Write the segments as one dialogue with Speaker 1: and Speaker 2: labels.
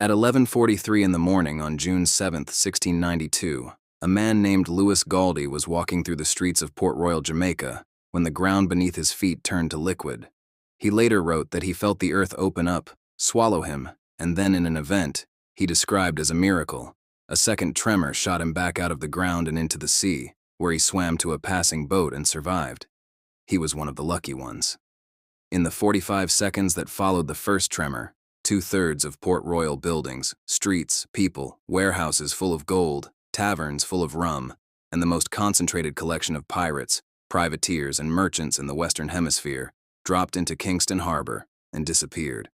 Speaker 1: At 11:43 in the morning on June 7, 1692, a man named Louis Galdi was walking through the streets of Port Royal, Jamaica, when the ground beneath his feet turned to liquid. He later wrote that he felt the earth open up, swallow him, and then in an event he described as a miracle, a second tremor shot him back out of the ground and into the sea, where he swam to a passing boat and survived. He was one of the lucky ones. In the 45 seconds that followed the first tremor, 2/3 of Port Royal buildings, streets, people, warehouses full of gold, taverns full of rum, and the most concentrated collection of pirates, privateers, and merchants in the Western Hemisphere dropped into Kingston Harbor and disappeared.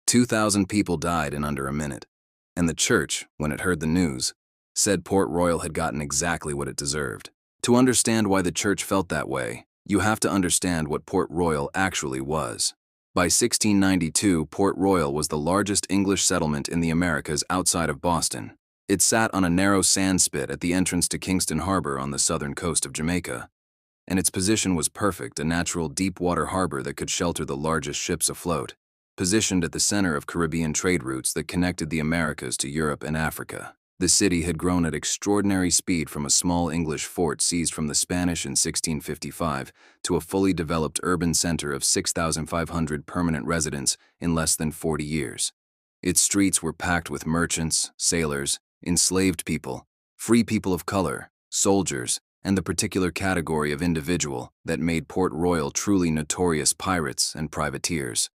Speaker 1: 2,000 people died in under a minute, and the church, when it heard the news, said Port Royal had gotten exactly what it deserved. To understand why the church felt that way, you have to understand what Port Royal actually was. By 1692, Port Royal was the largest English settlement in the Americas outside of Boston. It sat on a narrow sand spit at the entrance to Kingston Harbor on the southern coast of Jamaica, and its position was perfect, a natural deep-water harbor that could shelter the largest ships afloat, positioned at the center of Caribbean trade routes that connected the Americas to Europe and Africa. The city had grown at extraordinary speed from a small English fort seized from the Spanish in 1655 to a fully developed urban center of 6,500 permanent residents in less than 40 years. Its streets were packed with merchants, sailors, enslaved people, free people of color, soldiers, and the particular category of individual that made Port Royal truly notorious pirates and privateers.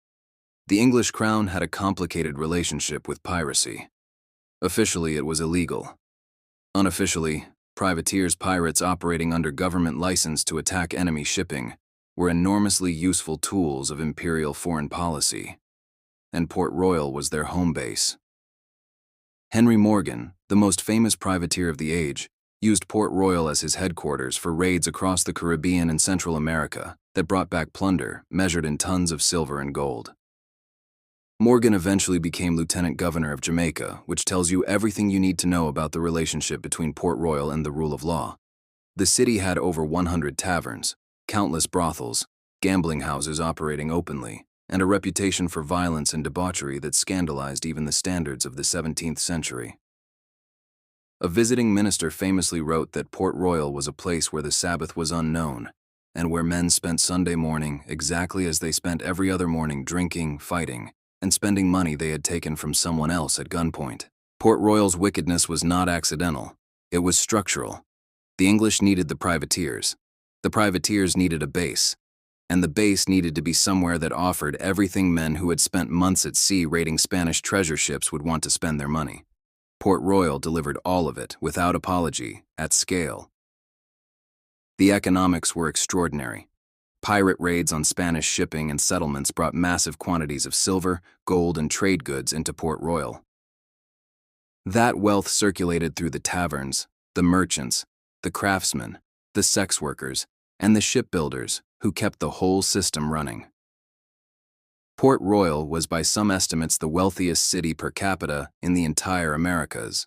Speaker 1: The English crown had a complicated relationship with piracy. Officially, it was illegal. Unofficially, privateers, pirates operating under government license to attack enemy shipping, were enormously useful tools of imperial foreign policy, and Port Royal was their home base. Henry Morgan, the most famous privateer of the age, used Port Royal as his headquarters for raids across the Caribbean and Central America that brought back plunder measured in tons of silver and gold. Morgan eventually became Lieutenant Governor of Jamaica, which tells you everything you need to know about the relationship between Port Royal and the rule of law. The city had over 100 taverns, countless brothels, gambling houses operating openly, and a reputation for violence and debauchery that scandalized even the standards of the 17th century. A visiting minister famously wrote that Port Royal was a place where the Sabbath was unknown, and where men spent Sunday morning exactly as they spent every other morning, drinking, fighting, and spending money they had taken from someone else at gunpoint. Port Royal's wickedness was not accidental. It was structural. The English needed the privateers needed a base, and the base needed to be somewhere that offered everything men who had spent months at sea raiding Spanish treasure ships would want to spend their money. Port Royal delivered all of it, without apology, at scale. The economics were extraordinary. Pirate raids on Spanish shipping and settlements brought massive quantities of silver, gold, and trade goods into Port Royal. That wealth circulated through the taverns, the merchants, the craftsmen, the sex workers, and the shipbuilders who kept the whole system running. Port Royal was by some estimates the wealthiest city per capita in the entire Americas.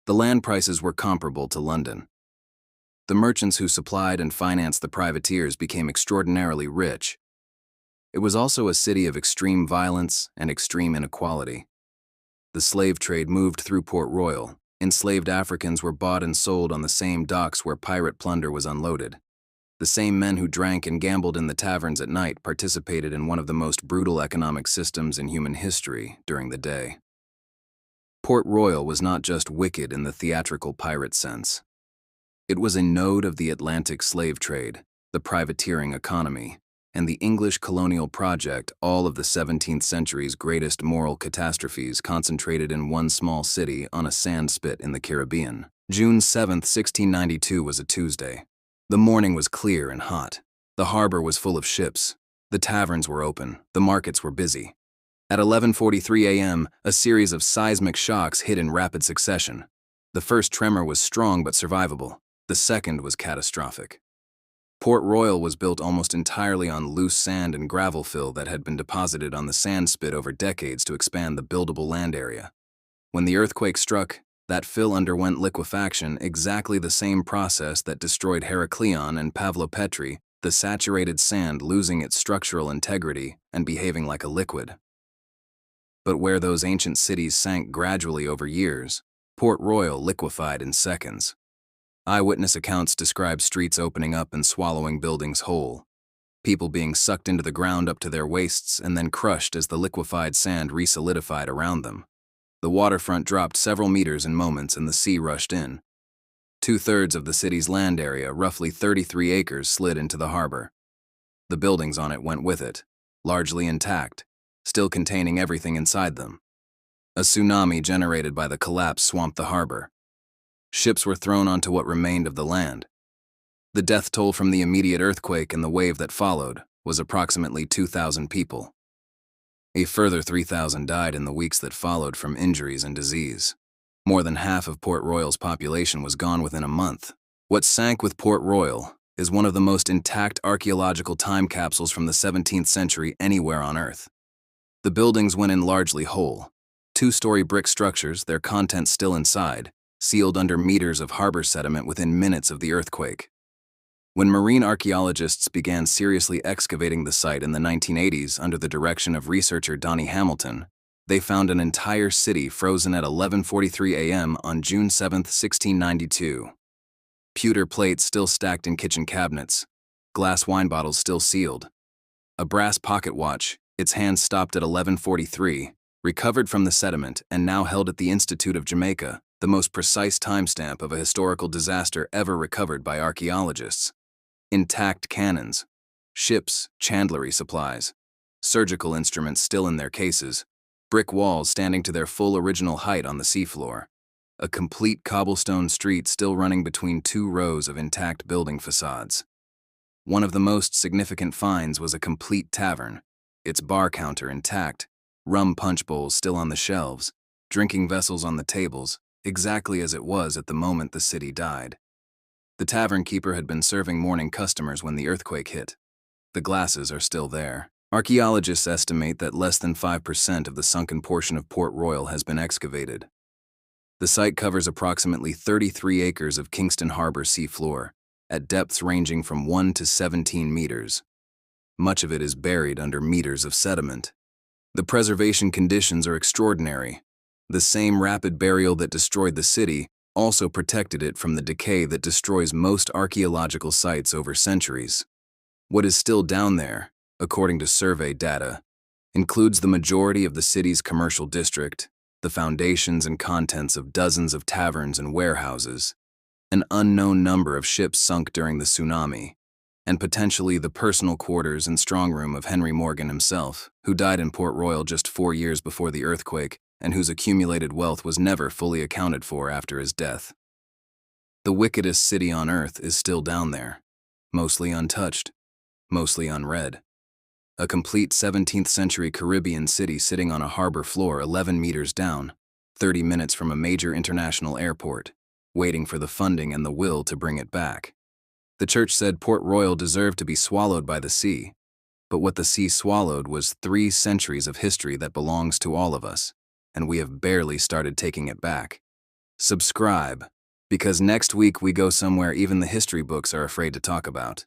Speaker 1: The land prices were comparable to London. The merchants who supplied and financed the privateers became extraordinarily rich. It was also a city of extreme violence and extreme inequality. The slave trade moved through Port Royal. Enslaved Africans were bought and sold on the same docks where pirate plunder was unloaded. The same men who drank and gambled in the taverns at night participated in one of the most brutal economic systems in human history during the day. Port Royal was not just wicked in the theatrical pirate sense. It was a node of the Atlantic slave trade, the privateering economy, and the English colonial project, all of the 17th century's greatest moral catastrophes concentrated in one small city on a sand spit in the Caribbean. June 7, 1692 was a Tuesday. The morning was clear and hot. The harbor was full of ships. The taverns were open. The markets were busy. At 11:43 a.m., a series of seismic shocks hit in rapid succession. The first tremor was strong but survivable. The second was catastrophic. Port Royal was built almost entirely on loose sand and gravel fill that had been deposited on the sand spit over decades to expand the buildable land area. When the earthquake struck, that fill underwent liquefaction, exactly the same process that destroyed Heracleion and Pavlopetri, the saturated sand losing its structural integrity and behaving like a liquid. But where those ancient cities sank gradually over years, Port Royal liquefied in seconds. Eyewitness accounts describe streets opening up and swallowing buildings whole, people being sucked into the ground up to their waists and then crushed as the liquefied sand re-solidified around them. The waterfront dropped several meters in moments and the sea rushed in. 2/3 of the city's land area, roughly 33 acres, slid into the harbor. The buildings on it went with it, largely intact, still containing everything inside them. A tsunami generated by the collapse swamped the harbor. Ships were thrown onto what remained of the land. The death toll from the immediate earthquake and the wave that followed was approximately 2,000 people. A further 3,000 died in the weeks that followed from injuries and disease. More than half of Port Royal's population was gone within a month. What sank with Port Royal is one of the most intact archaeological time capsules from the 17th century anywhere on Earth. The buildings went in largely whole. 2-story brick structures, their contents still inside, sealed under meters of harbor sediment within minutes of the earthquake. When marine archaeologists began seriously excavating the site in the 1980s under the direction of researcher Donnie Hamilton, they found an entire city frozen at 11:43 a.m. on June 7, 1692. Pewter plates still stacked in kitchen cabinets, glass wine bottles still sealed. A brass pocket watch, its hands stopped at 11:43, recovered from the sediment and now held at the Institute of Jamaica, the most precise timestamp of a historical disaster ever recovered by archaeologists. Intact cannons, ships, chandlery supplies, surgical instruments still in their cases, brick walls standing to their full original height on the seafloor, a complete cobblestone street still running between 2 rows of intact building facades. One of the most significant finds was a complete tavern, its bar counter intact, rum punch bowls still on the shelves, drinking vessels on the tables, exactly as it was at the moment the city died. The tavern keeper had been serving morning customers when the earthquake hit. The glasses are still there. Archaeologists estimate that less than 5% of the sunken portion of Port Royal has been excavated. The site covers approximately 33 acres of Kingston Harbor seafloor, at depths ranging from 1 to 17 meters. Much of it is buried under meters of sediment. The preservation conditions are extraordinary. The same rapid burial that destroyed the city also protected it from the decay that destroys most archaeological sites over centuries. What is still down there, according to survey data, includes the majority of the city's commercial district, the foundations and contents of dozens of taverns and warehouses, an unknown number of ships sunk during the tsunami, and potentially the personal quarters and strongroom of Henry Morgan himself, who died in Port Royal just 4 years before the earthquake and whose accumulated wealth was never fully accounted for after his death. The wickedest city on Earth is still down there, mostly untouched, mostly unread. A complete 17th century Caribbean city sitting on a harbor floor 11 meters down, 30 minutes from a major international airport, waiting for the funding and the will to bring it back. The church said Port Royal deserved to be swallowed by the sea, but what the sea swallowed was 3 centuries of history that belongs to all of us, and we have barely started taking it back. Subscribe, because next week we go somewhere even the history books are afraid to talk about.